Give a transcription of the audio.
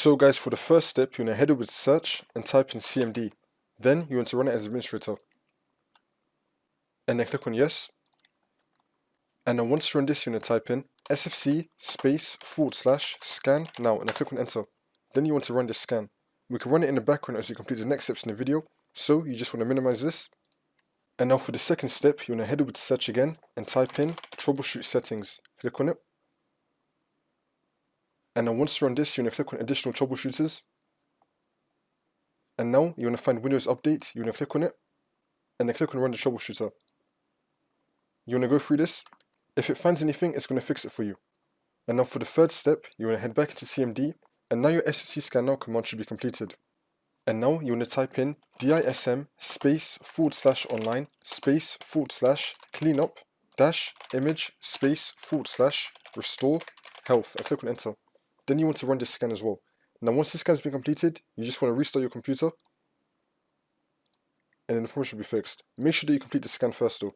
So guys, for the first step, you want to head over to search and type in CMD. Then you want to run it as administrator. And then click on yes. And then once you run this, you want to type in sfc /scan now and then click on enter. Then you want to run this scan. We can run it in the background as you complete the next steps in the video, so you just want to minimize this. And now for the second step, you want to head over to search again and type in troubleshoot settings. Click on it. And then once you run this, you want to click on additional troubleshooters. And now you want to find Windows Update, you want to click on it, and then click on run the troubleshooter. You want to go through this. If it finds anything, it's going to fix it for you. And now for the third step, you want to head back into CMD, and now your sfc scannow command should be completed. And now you want to type in dism /online /cleanup -image /restore health and click on enter. Then you want to run this scan as well. Now once this scan has been completed, you just want to restart your computer, and then the problem should be fixed. Make sure that you complete the scan first though.